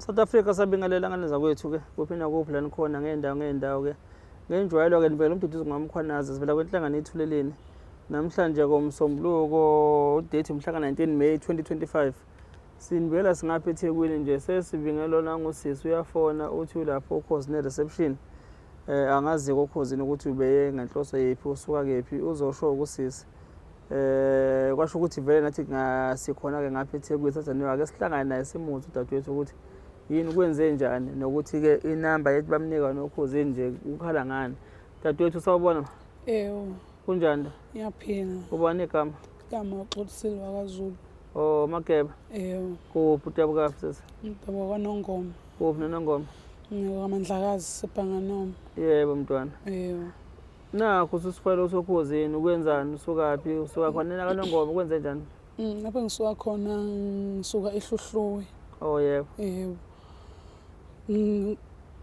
South Africa sabingelela nganeza kwethu ke kuphina kuplani khona ngeendawo ke ngenjwayelo ke nivela umduduzo ngamkhwanazi sivela kwenhlangano ethuleleni namhlanje komsombuluko udate umhla 19 May 2025 sinibuyela singapha eThekwini nje sesibingelwa nangusisi uyafona uthi lapho ukhozi ne reception angazi kokhozini ukuthi ubeye ngenhloso yephi usuka kephi uzosho ukusisi kwasho ukuthi vele nathi ngasikhona ke ngapha eThekwini sathaniwa ake sihlangana naye simuthi udadewethu ukuthi yini kwenze njani nokuthi ke inamba yethi bamnika nokhozi nje ukhala ngani dadewethu sawubona kunjani Ngiyaphila. ubani igama Uxolisile kwaZulu. oh Mageba kuphi uTabukazi sisi Umdabo kwaNongoma. kuphi noNongoma Ngamandlakazi seBhanganoma. yebo mntwana nakho usifayelo sokhozini ukwenzani usukaphi usuka khona kaNongoma ukwenze njani Lapho ngisuka khona ngisuka eHluhluwe. oh yebo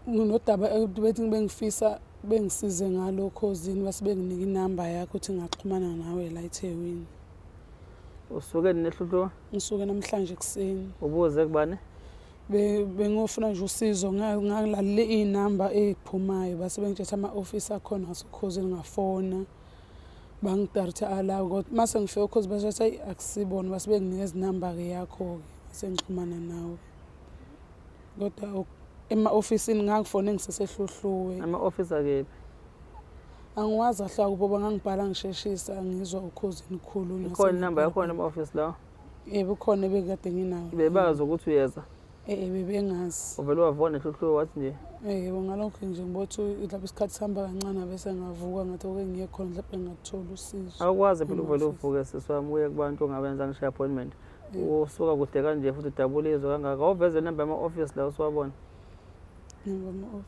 Nginodaba bethi bengifisa bengisize ngalo khozini basibenginika inamba yakho ukuthi ngaxhumana nawe la eThekwini. usuke neHluhluwe Ngisuke namhlanje ekseni. ubuze kubani Bengofuna nje usizo ngalalela inamba ephumayo base bengithetha ama-office akhona ngasokhozini ngafona bangidaritha ala kodwa mase ngifike ukhozi basethi akusibona base benginikeza inamba ke yakho ke sengixhumana nawe kodwa ema-officeini ngakufona ngiseseHluhluwe ama-office akephi angiwazi ahlaka ukuba ngangibhala ngisheshisa ngizwa ukhozini khulu khona inamba yakhona ama-office lawo yebo khona bekade nginayo bebazi ukuthi uyeza bebengazi uvele wavona eHluhluwe wathi nje yebo ngalokho nje ngibothi lapho isikhathi sihamba kancane bese ngavuka ngathi oke ngiye khona lapho ngathola usizo awukwazi phela uvele uvuke siswami uye kubantu ongabenza ngisho appointment usuka kude kanje futhi udabulizwe kangaka awuveze inamba yama-office la usiwabona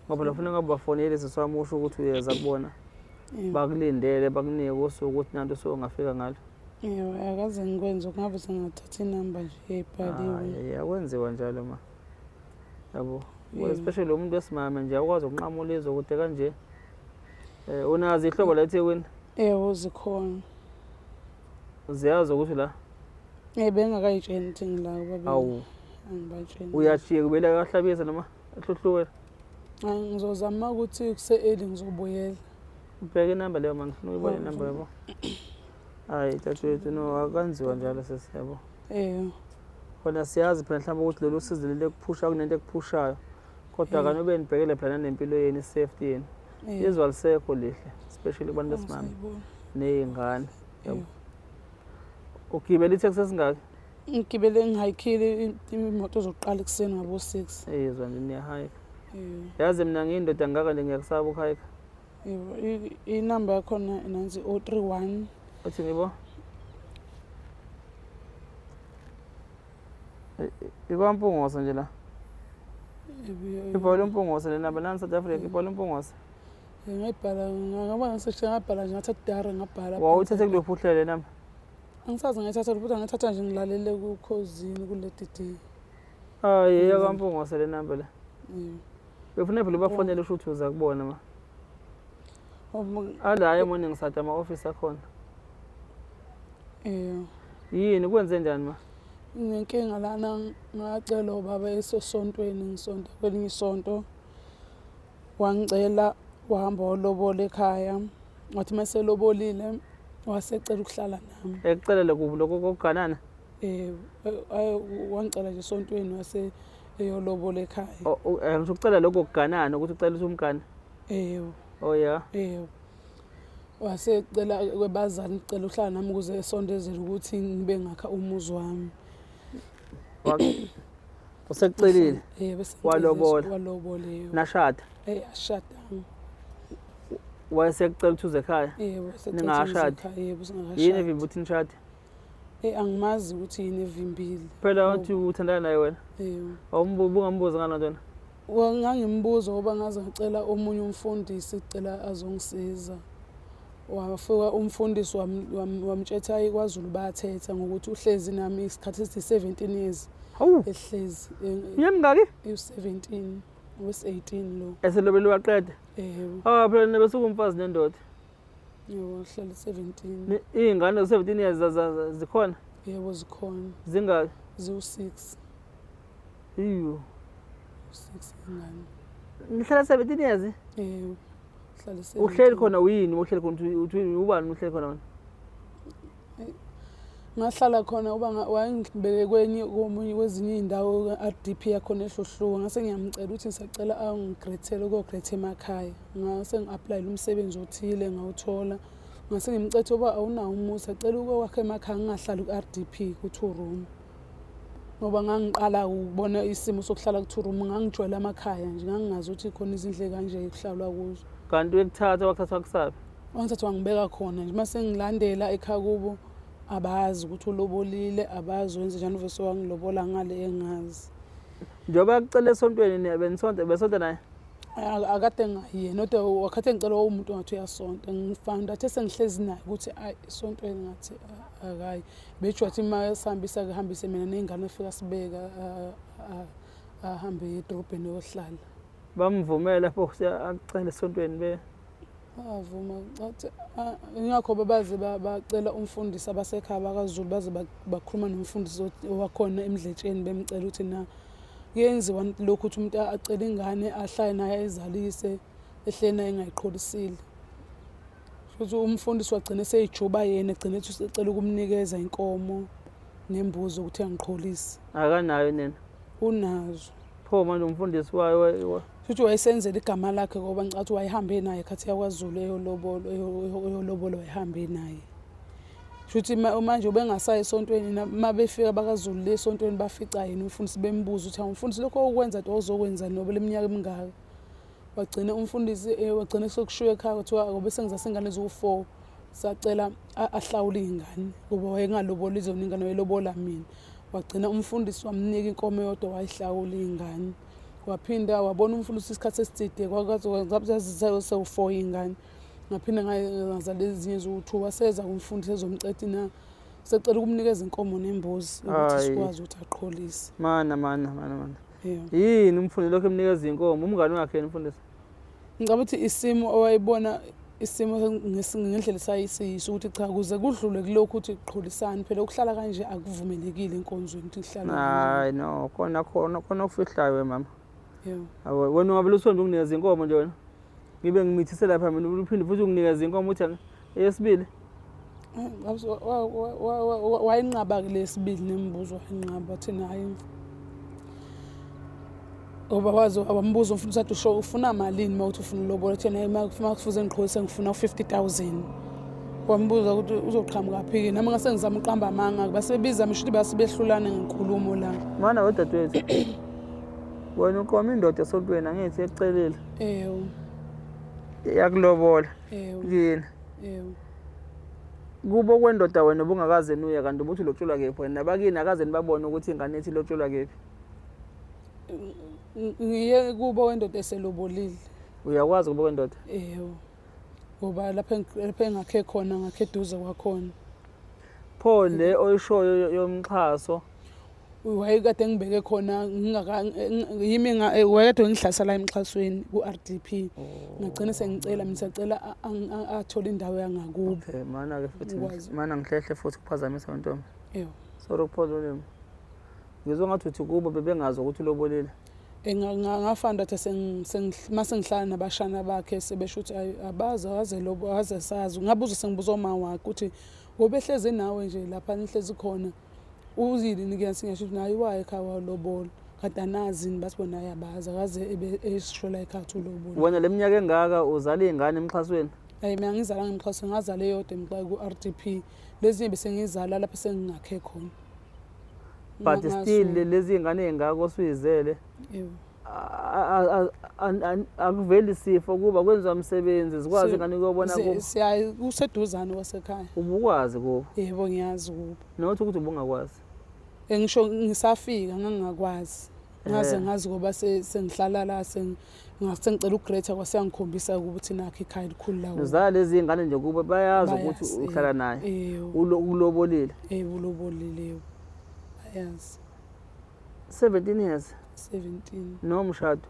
ngoba lafuna ngabe bafonele siswami usho ukuthi uyeza kubona bakulindele bakunike usuku ukuthi nanto usungafika ngalo yebo akaze ngikwenze kungabe sengathatha inamba nje ebhaliwe yakwenziwa njalo ma yabo especially umuntu wesimame nje akwazi ukunqamula izwe kude kanje unazi ihlobo la eThekwini yebo zikhona ziyazi ukuthi la bengakayitsheni ukuthi ngila baba awu angibatsheni uyachiya kubele kahlabisa noma eHluhluwe ngizozama ukuthi kuse-early ngizobuyela ubheke inamba leyo mangifuna ukuyibona inamba yabo hayi dadewethu no akanziwa njalo sesiyabo khona siyazi phela mhlawumbe ukuthi lolu sizo leli kuphusha kunento ekuphushayo kodwa kanobe nibhekele phela nempilo yenu isafety yenu izwa lisekho lihle especially kubantu besimame nezingane yabo ugibela itaxi esingaki ngigibele ngihayikhile imoto zokuqala ekseni ngabo 6 izwa nje niyahayika yazi mina ngiyindoda ngaka nje ngiyakusaba ukuhayika inamba yakhona nansi 031 uthi ngibo ikwampungosa nje la ibhola umpungosa le namba nani South Africa ibhola umpungosa ngayibhala ngaba ngiseshe ngabhala nje ngathi dare ngabhala wawuthethe kulophuhlele namba angisazi ngayithatha ukuthi ngithatha nje ngilalele kukhozini kule DD hayi yakwampungosa le namba la befuna phela bafonele usho ukuthi uza kubona ma ala morning sathi ama-office akhona yini kwenze njani ma nginenkinga lana ngacela ubaba esosontweni ngisonto kwelinye isonto wangicela wahamba walobola ekhaya wathi mase lobolile wasecela ukuhlala nami ekucelele kubi lokho kokuganana wangicela nje esontweni wase eyolobola ekhaya ngisho ukucela lokho kuganana ukuthi ucela umkani oh ya wasecela kwebazali ngicela uhlala nami ukuze esondezele ukuthi ngibe ngakha umuzi wami usekucelile walobola nashada ashada wayesekucela ukuthi uze ekhaya ningashadi yini evimba ukuthi nishade angimazi ukuthi yini evimbile phela wathi uthandana naye wena ungambuza ngalo ntona ngangimbuza ngoba ngaze ngicela omunye umfundisi cela azongisiza wafika umfundisi wamtshela hayi kwaZulu bayathetha ngokuthi uhlezi nami isikhathi esi17 years ehlezi yemngaki u17 wes18 lo eselobele waqeda phela nebesuka umfazi nendoda yebo hlala 17 izingane ze17 years zikhona yebo zikhona zingaki ziwu6 iyo 6 ingane. Nihlala 17 years? Uhlala Uhleli khona uyini? Uhleli khona uthi ubani uhleli khona wena? Ngahlala khona uba wayengibeke komunye kwezinye iy'ndawo RDP yakhona ehlohluka. Ngase ngiyamcela ukuthi ngisacela angigrethele ukuyogrethela emakhaya. Ngase ngi-aplayela umsebenzi othile ngawuthola. Ngase ngimcethe uba awunawo umusa, acela ukwakha emakhaya ngingahlali ku-RDP ku-2 room. Ngoba ngangiqala ukubona isimo sokuhlala ku-2 room, ngangijwayele amakhaya nje, ngangingazi ukuthi khona izindlu kanje ekuhlalwa kuzo. Kanti uyakuthatha wakuthatha kusaphi? Wangithatha wangibeka khona nje, mase ngilandela ekhaya kubo abazi ukuthi ulobolile, abazi wenze njani, uvese wangilobola ngale engazi. Njengoba yakucela esontweni besonta naye? Akade ngaye, nodwa wakhathe ngicela umuntu ongathi uyasonta. Ngifanda athe sengihlezi naye ukuthi esontweni ngathi akayi. Betsho wathi uma sihambisa kuhambise mina ney'ngane efika sibeka ahambe edrobheni yohlala. Bamvumela futhi akucela esontweni Bavuma bathi ingakho baze bacela umfundisi abasekhaya bakaZulu baze bakhuluma nomfundisi wakhona emdletsheni bemcela ukuthi na kuyenziwa lokhu ukuthi umuntu acela ingane ahlale naye ayizalise ehleli naye engayiqholisile. Futhi umfundisi wagcina seyijuba yena, egcina ethi usecela ukumnikeza inkomo nembuzi ukuthi angiqholise. Akanayo nina? Unazo. Pho manje umfundisi wayo Futhi wayesenzela igama lakhe ngoba ngicathi wayehambe naye khathi yakwaZulu eyolobola wayehambe naye. Futhi manje ubengasayi esontweni, uma befika bakaZulu lesontweni bafica yena umfundisi bembuza ukuthi umfundisi lokho okwenza uzokwenza noba leminyaka emingaka. Wagcina umfundisi wagcina sokushiya ekhaya kuthiwa ngoba sengiza ingane eziwu4 sacela ahlawule ingane ngoba wayengalobola izona ingane wayelobola mina. Wagcina umfundisi wamnika inkomo yodwa wayihlawula ingane. Waphinda wabona umfundisi isikhathi eside kwakwazi sewu4 ingane. Ngaphinda ngazala ezinye eziwu2 waseza kumfundisi ezomcetha na secela ukumnikeza inkomo nembuzi ukuthi sikwazi ukuthi aqholise. Mana. Yini umfundisi lokho emnikeza inkomo? Umngane wakhe yena umfundisi? Ngicabanga ukuthi isimo owayibona isimo ngendlela sayisiyisa ukuthi cha kuze kudlule kulokhu ukuthi uqholisane phela ukuhlala kanje akuvumelekile enkonzweni ukuthi ihlale. Hayi no, khona okufihlayo mama. Yebo. Wena ungabe lusonto ukunikeza inkomo nje wena? Ngibe ngimithise lapha mina uphinde futhi unginikeza inkomo uthi eyesibili. Wayinqaba lesibili nembuzo wayinqaba thina hayi. Ngoba wazi abambuza umfundisi athi usho ufuna malini mawuthi ufuna ulobola, thina uma kufuze ngiqholise ngifuna u50,000. Wambuza ukuthi uzoqhamuka phi, nami ngase ngizama uqamba amanga basebiza mshuthi basibehlulana ngenkulumo la. Mana wedadewethu. Wena uqoma indoda esontweni angithi ecelile. Yakulobola. Yini? Kubo kwendoda wena obungakaze nuye kanti ubuthi lotshelwa kephi wena nabakini akaze nibabone ukuthi ingane ethi lotshelwa kephi? Ngiye kubo wendoda eselobolile. Uyakwazi kubo kwendoda? Ngoba lapha engakhe khona ngakhe eduze kwakhona. Pho le oyishoyo yomxhaso wayekade ngibeke khona yimi wayekade ngihlasela emxhasweni ku-RDP. Ngagcina sengicela mina sacela athola indawo yangakubo. Mana ke futhi mana ngihlehle futhi kuphazamisa ntombi. Sorry ukuphazamisa. Ngizwe ngathi uthi kubo bebengazi ukuthi ulobolile. Ngafanda ukuthi mase ngihlala nabashana bakhe sebesho ukuthi abaze waze sazi. Ngabuza sengibuza uma wakhe ukuthi ngoba ehleze nawe nje lapha nihlezi khona uzili ngiyasingasho ukuthi nayi waye ekhaya walobola kanti anazi bathi bona ayabaza akaze esishola ekhaya ulobola. Wena leminyaka engaka uzala izingane emxhasweni? Mina ngizala ngemxhasweni, ngazala eyodwa emxhaka ku-RDP. Lezi bese ngizala lapha sengingakhe khona. But still lezi ingane ezingaka osuyizele. Akuveli sifo kuba kwenziwa umsebenzi zikwazi ingane ukuyobona kubo. Siyayi kuseduzane wasekhaya. Ubukwazi kubo? Yebo ngiyazi kubo. Nokuthi ukuthi ubungakwazi? Ngisho ngisafika ngangakwazi. Ngazi ngoba sengihlala la sengicela uGreater kwasengikhombisa ukuthi nakho ikhaya likhulu la. Uzala lezi ingane nje kubo bayazi ukuthi uhlala naye. Ulobolile? Ulobolile. Bayazi. 17 years? 17. Nomshado?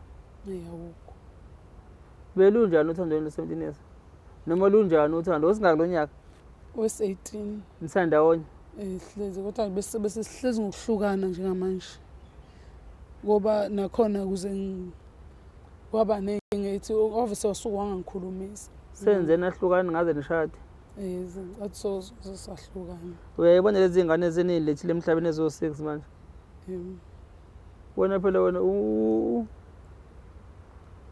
Awukho. Belunjani uthando lo-17 years? Noma lunjani uthando? Usingaki lo nyaka? Wes-18. Nisandawonye? Sihlezi kodwa bese sihlezi ngokuhlukana njengamanje. ngoba nakhona kwaba nenkinga ethi officer wasuke wangikhulumisa. Senze nahlukani ngaze nishade. Athi sahlukana. Uyayibona lezi ngane ezenilethile emhlabeni ezo6 manje. Wena phela wena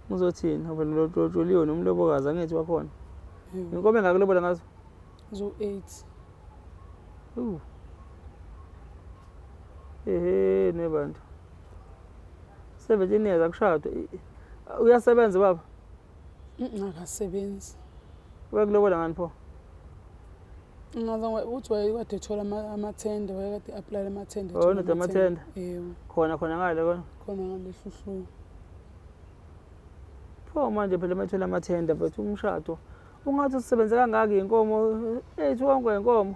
uzothini? Wena lotshuliwe nomlobokazi angithi wakhona. Inkomo engakulobola ngazo? Zo8. Nebantu. 17 years akushade. Uyasebenza baba? Akasebenzi. Uyakulobola ngani pho? Ngaze uthi wayekade ethola amathenda, wayekade apply amathenda. Oh, nede amathenda. Yebo. Khona ngale kona. Khona ngalehluhlu. Pho manje phela mathola amathenda bethu umshado. Ungathi usebenza kangaka inkomo, wonke inkomo.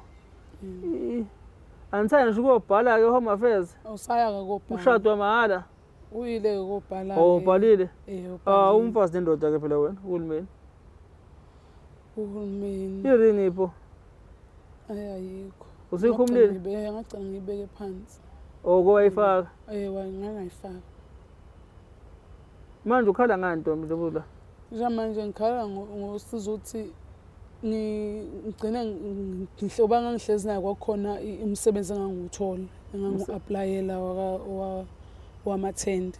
Anithanda nje ukubhala ke Home Affairs. Awusaya kokubhala. Umshado wamahala. Uyile kokubhala. Oh, ubhalile? Ubhalile. Umfazi nendoda ke phela wena, uhulumeni. Uhulumeni. Irini ipho? Ayikho. Usikhumulile? Ngagcina ngibeke phansi. Kwayifaka? Ngangayifaka. Manje ukhala ngani Ntombi Zebula? Manje ngikhala ngosiza ukuthi ngigcine ngihloba ngangihlezi nayo kwakhona umsebenzi engangiwuthola engangu-applyela wamathenda.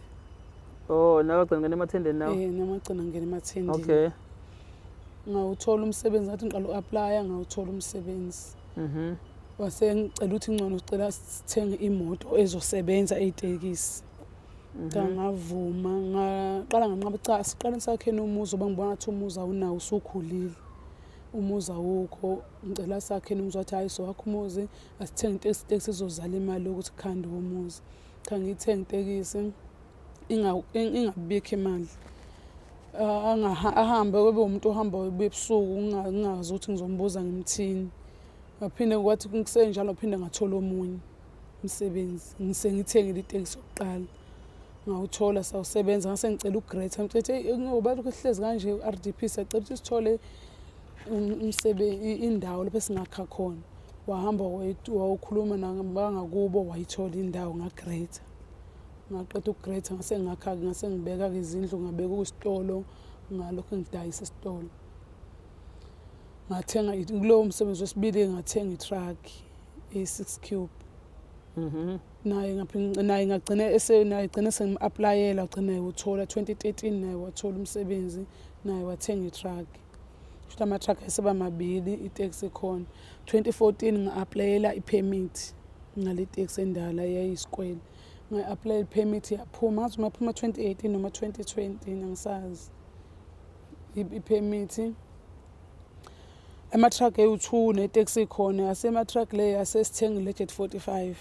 Nakagcina ngene emathendeni nawo? Namagcina ngene emathendeni. Okay. Ngawuthola umsebenzi ngathi ngiqala u-applya ngawuthola umsebenzi. Wase ngicela ukuthi ngcono sicela sithenge imoto ezosebenza eyitekisi. Ngavuma ngaqala nganqaba cha siqale sakhena umuzi bangibona ukuthi umuzi awunawo usukhulile. Umuzi awukho ngicela sakhena umuzi wathi hayi so wakho umuzi asithenge itekisi izozala imali ukuthi khande umuzi. Cha ngithenge itekisi ingabikho imali. Ahambe kube umuntu ohamba ubuye ebusuku ngingazi ukuthi ngizombuza ngimthini. Ngaphinde kwathi kungisenjalo phinde ngathola omunye umsebenzi. Ngithengile itekisi yokuqala. Ngawuthola sawusebenza ngase ngicela uGreater ngithe ngoba lokho sihlezi kanje uRDP sacela ukuthi sithole indawo lapho singakha khona. Wahamba wawukhuluma nangakubo wayithola indawo ngaGreater. Ngaqeda uGreater ngase ngakha ngase ngibeka izindlu ngabeka isitolo ngalokho ngidayisa isitolo. Ngathenga kulowo msebenzi wesibili ngathenga iTruck e6 Cube. Naye ngagcina sengim-applyela wagcina uthola 2013 naye wathola umsebenzi naye wathenga iTruck. Futhi ama-truck ayeseba mabili iteksi khona. 2014 nga-applyela ipermit ngale teksi endala yayisikwele. Nga-applyela ipermit yaphuma ngathi maphuma 2018 noma 2020 angisazi. Ipermit ama-truck ayi-2 neteksi khona yasema-truck le yasesithenga iLegend 45.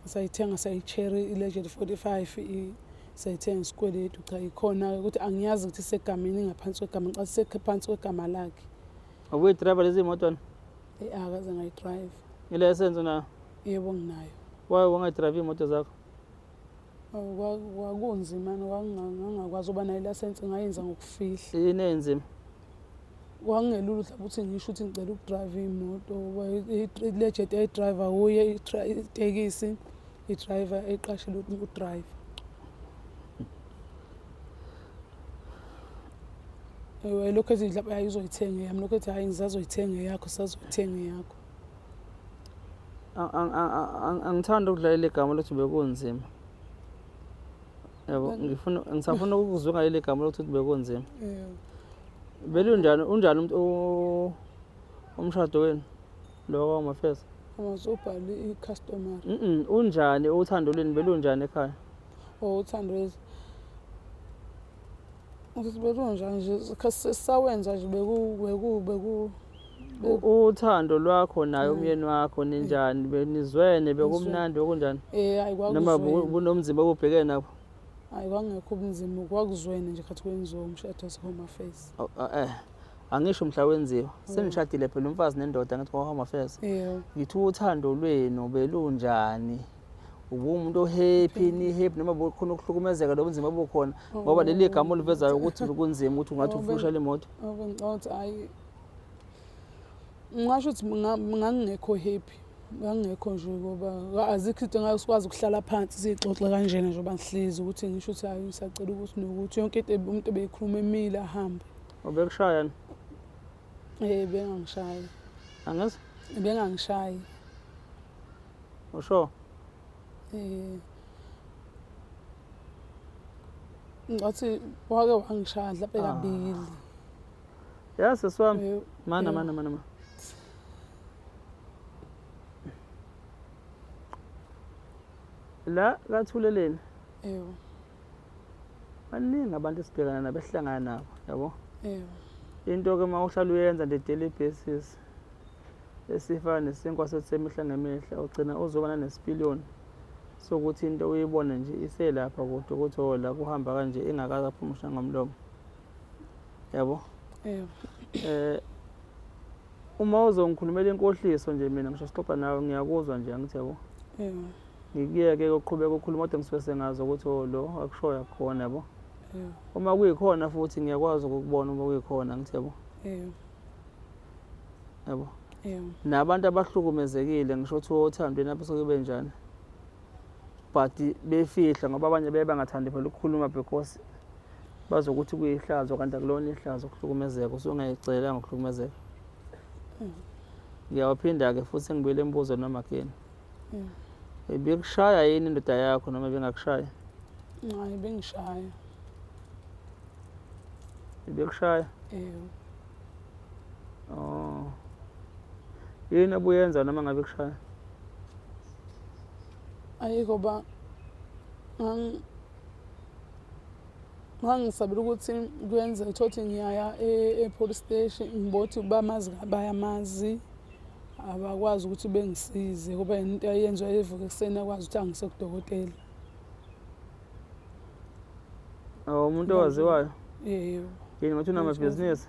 Sayithenga sayi-cherry iLegend 45 sayithenga isikweletu cha ikhona ukuthi angiyazi ukuthi isegameni ngaphansi kwegama xa sekephansi kwegama lakhe. Awuyidrayiva lezi moto? Akaze ngayidrayiva. Ile-license unayo? Yebo nginayo. Why wangayidrayivi imoto zakho? Kwakunzima ngangakwazi uba nayo i-license ngayenza ngokufihla. Yini enzima? Wangelula ukuthi ngisho ukuthi ngicela ukudrayiva imoto. iLegend ayidrayiva uye itekisi idriver eqashela uDriver. Lokho ethi mhlawumbe ayizoyithenga yami lokho ethi hayi ngizazoyithenga yakho sazoyithenga yakho. Angithanda ukudlala igama lokuthi bekunzima. Yabo ngisafuna ukuzwa ngale gama lokuthi bekunzima. Belunjani unjani umshado wenu lo Home Affairs? Amazobhali icustomer. Unjani uthando lweni belunjani ekhaya? Uthando lwethu ukuthi belunjani nje sawenza nje beku uthando lwakho naye umyeni wakho ninjani benizwene bekumnandi okunjani? Hayi kwakuzwene. Noma bunomzimba obubhekene nabo? Hayi kwangekho ubunzima kwakuzwene nje khathi kwenziwa umshado waseHome Affairs. Angisho mhla wenziwa senishadile phela umfazi nendoda ngathi kwaHome Affairs. Ngithi uthando lwenu belunjani? Umuntu happy ni happy noma bukhona ukuhlukumezeka lobunzima bukhona ngoba leli gama olivezayo ukuthi kunzima ukuthi ungathi ufusha le moto. Ngicabanga hayi ngisho ukuthi ngangekho happy Ngangekho nje ngoba azikho into engeke sikwazi ukuhlala phansi sixoxe kanjena njengoba ngihlezi ukuthi ngisho ukuthi hayi ngisacela ukuthi nokuthi yonke into umuntu ebeyikhuluma emile ahambe. Ubekushaya ni? Bengangishayi. Angazi? Bengangishayi. Usho? Ngathi wake wangishaya mhlawumbe kabili. Ya sisi wami. Mana. La kaThuleleni Yebo. baningi abantu esibhekana nabo ehlangana nabo, yabo? Yebo. Into ke uma uhlala uyenza the daily basis esifana nesinkwa sethu semihla ngemihla ugcina uzobana nesipiliyoni sokuthi into uyibone nje iselapha kodwa ukuthi la kuhamba kanje ingakaze aphumusha ngomlomo, yabo? Yebo. Uma uzongikhulumela inkohliso nje mina ngisho sixoxa nawe ngiyakuzwa nje angithi, yabo? Yebo. Ngikuyeke ukuqhubeka ukukhuluma kodwa ngisuke sengazi ukuthi lo akushoya khona, yabo? Yebo. Uma kuyikhona futhi ngiyakwazi ukukubona uma kuyikhona angithi, yabo? Yebo. Yabo? Yebo. Nabantu abahlukumezekile ngisho ukuthi othandweni apho soke benjani but befihla ngoba abanye beye bangathandi phela ukukhuluma because bazokuthi kuyihlazo kanti akulona ihlazo ukuhlukumezeka usungayicelanga ukuhlukumezeka. Ngiyawaphinda-ke futhi ngibuyele embuzo noma again. Bekushaya yini indoda yakho noma bengakushaya? Hayi bengishaya. Bekushaya? Yebo. Oh. Yini obuyenza noma ngabe kushaya? Ayikho ba ngangisabela ukuthi kuyenzeka ukuthi ngiyaya e-police station ngibothi bamazi bayamazi abakwazi ukuthi bengisize kuba into eyenziwa evuka ekuseni akwazi ukuthi angise kudokotela. Umuntu owaziwayo? Yebo. Yini ngathi unamabhizinisi?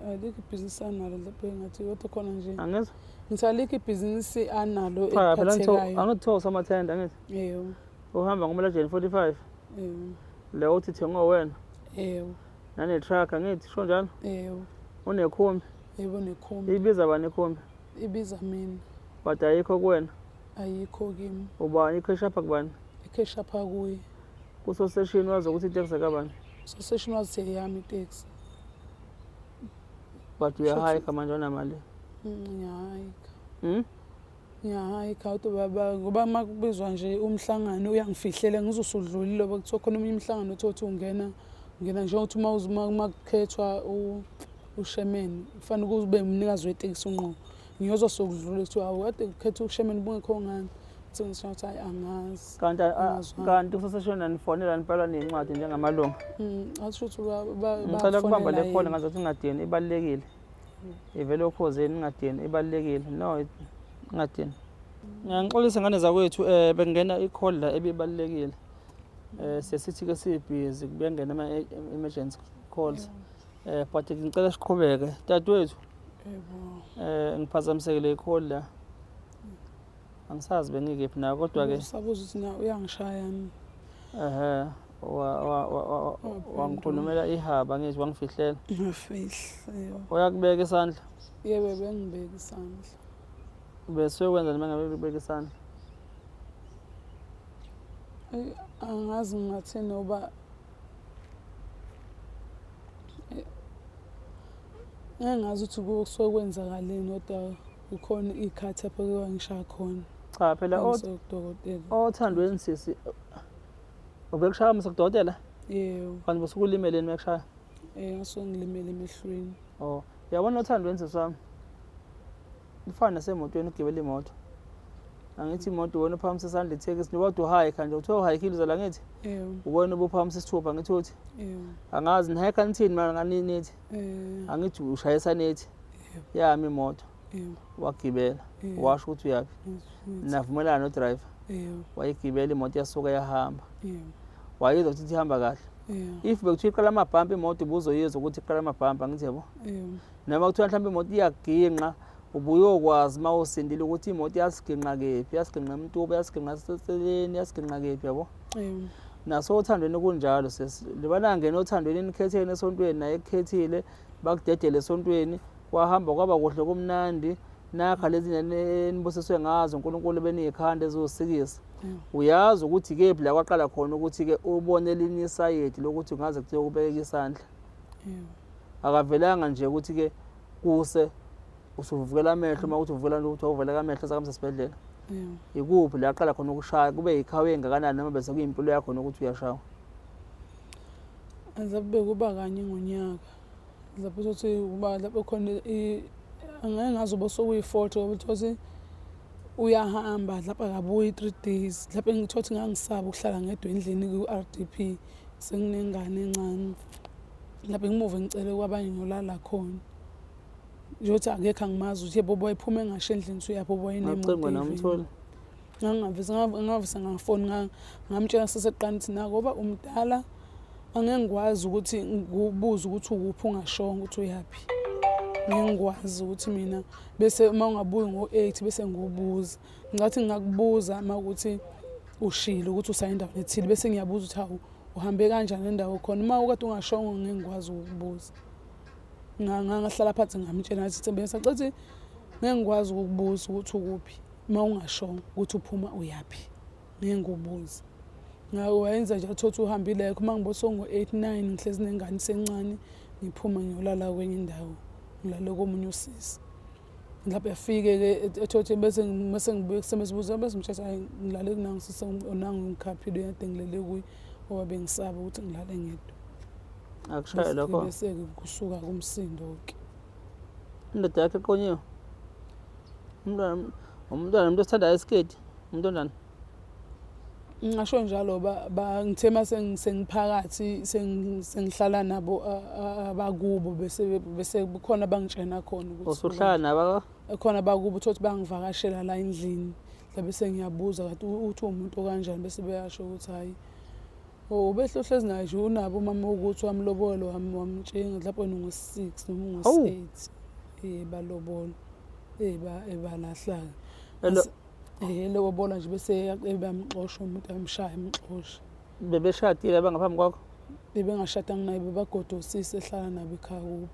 Alikho ibhizinisi analo lapho engathi kodwa khona nje. Angizwa? Ngithi alikho ibhizinisi analo Cha phela eliphathekayo. angithosa amathenda angithi. Yebo. Uhamba ngomlajeni 45? Yebo. Le uthi thengo wena? Yebo. Nane-truck angithi sho njalo? Yebo. Unekhumbi? Yebo nekhumbi. Ibiza bani ikhumbi? Ibiza mina. But ayikho kuwena? Ayikho kimi. Ubani ikheshi apha kubani? Ikheshi apha kuye. Kusoseshini wazi ukuthi iteksi kabani? Soseshini wazi eyami iteksi. But uyahayikha manje unamali? Ngiyahayikha. Ngiyahayikha kodwa baba ngoba uma kubizwa nje umhlangano uyangifihlela ngizosudlulile ngoba kuthiwa khona omunye umhlangano othi ungena njengokuthi uma kukhethwa uShemeni kufanele kube umnikazi weteksi unqo. Ngiyozwa sokudlula ukuthi hawu kade ukhetha uShemeni bungekho ngani. Kuthi ngisho ukuthi hayi angazi. Kanti kusoseshini anifonela nibhala nencwadi njengamalunga? Asho ukuthi ngicela kubamba le khona ngazothi ningadini ibalulekile. Ivele okhozeni ningadini ibalulekile. No ningadini. Ngiyangixolisa ngane zakwethu bekungena i-call la ebibalulekile. Sesithi ke sibhizi kubengena ama-emergency calls. But ngicela siqhubeke. Dadewethu. Yebo. Ngiphazamisekile i-call la. Angisazi bengikephi na kodwa ke sabuza ukuthi na uyangishaya yini. Wangikhulumela ihaba ngithi wangifihlela. Ngafihla yebo. Uyakubeka isandla? Yebo bengibeka isandla. Bese ukwenza noma ngabe ubeka isandla? Angazi ngathini ngoba ngazi ukuthi kusuke kwenzakaleni kodwa kukhona ikhathi apho kwangishaya khona. Cha phela odokotela. Othandweni sisi ubekushaya msekudokotela? Yebo. Kanti bosukulimeleni mekushaya? Ngasuke ngilimele emehlweni. Oh, yabona othandweni sisi wami. Ifana nasemotweni ugibela imoto. Angithi imoto wena uphakamisa isandla ithekisi kodwa uhayikha nje uthiwa uhayikile uzala ngithi? Yebo. Ubona ubuphakamisa isithupha ngithi uthi? Yebo. Angazi nihayikha nithini mara nganithi? Angithi ushayisa nethi? Yami imoto. Yebo. Wagibela. Washo ukuthi uyapi? Navumelana no driver. Yebo. Wayigibela imoto yasuka yahamba. Yebo. Wayizwa ukuthi ihamba kahle. Yebo. If bekuthiwa iqala amabhampa imoto ubuzoyizwa ukuthi iqala amabhampa ngithi yabo. Yebo. Noma kuthiwa mhlawumbe imoto iyaginqa ubuyokwazi mawusindile ukuthi imoto yasiginqa kephi, yasiginqa eMtuba, yasiginqa eSeseleni, yasiginqa kephi yabo. Yebo. Naso othandweni kunjalo libana ngena othandweni nikhethene esontweni naye ekukhethile bakudedele esontweni kwahamba kwaba kuhle kumnandi nakha lezi enibusiswe ngazo uNkulunkulu beniyikhanda ezosikisa. Uyazi ukuthi kephi la kwaqala khona ukuthi ke ubone elinye isayedi lokuthi ungaze kuthiwe kubeka isandla. Akavelanga nje ukuthi ke kuse usuvukela amehlo mawuthi uvukela ukuthi awuveleka amehlo sakamsa sibedlela. Ikuphi la yaqala khona ukushaya kube yikhawe engakanani noma bese kuyimpilo yakho nokuthi uyashawa. Azabe kuba kanye ngonyaka. Lapho sothi uba lapho khona angeke ngazi bosokuyi-40 ngoba uthothi uyahamba lapha akabuyi 3 days. Lapho ngithothi ngangisaba ukuhlala ngedwa endlini ku-RDP senginengane encane. Lapho ngimuve ngicele kwabanye ngolala khona. Njothi akekho angimazi ukuthi yebo boyiphuma engasho endlini uyapho boyinemoto. Ngicengwe namtholi. Ngangavisa ngafoni ngamtshela seseqala ukuthi nakuba umdala angeke ngikwazi ukuthi ngibuze ukuthi ukuphi ungashongo ukuthi uyaphi. Ngingikwazi ukuthi mina bese uma ungabuyi ngo-8 bese ngiyobuza. Ngathi ngingakubuza mawukuthi ushilo ukuthi usayindawo ethile bese ngiyabuza ukuthi hawu uhambe kanjani endawo khona. Uma ukade ungashongo ngeke ngikwazi ukukubuza. Ngahlala phansi ngamtshela ngathi bese acathi ngeke ngikwazi ukukubuza ukuthi ukuphi uma ungashongo ukuthi uphuma uyaphi. Ngeke ngikubuze. Ngawenza nje uthothi uhambile uma ngiboso ngo-8 9 ngihlezi nengane sencane ngiphuma ngiyolala kwenye indawo. Ngilale komunye usisi. Lapho yafike ke ethothi bese ngibuye kusemezibuza bese ngitshela hayi ngilale kunangisisi onangu ngikhaphile yade ngilele kuyi ngoba bengisaba ukuthi ngilale ngedwa. Akushaye lokho. Bese kusuka kumsindo ke. Indoda yakhe eqonyiwe. Umntwana umuntu osithanda isiketi. Umuntu onjani? Ngisho njalo ngithema sengiphakathi sengihlala nabo abakubo bese kukhona bangitshena khona ukuthi usuhlala nabo khona bakubo uthothi bangivakashela la endlini la bese ngiyabuza kathi uthi umuntu kanjani bese beyasho ukuthi hayi ubehlo hlezi naye nje unabo umama ukuthi wamlobolo wamtshenga lapho ngo-6 noma ngo-8 balobolo balahla lobola nje bese bamxosha umuntu amshaya emxosha. Bebeshadile abangaphambi kwakho? Bebengashadanga naye bebagodosisi ehlala nabo ekhaya kubo.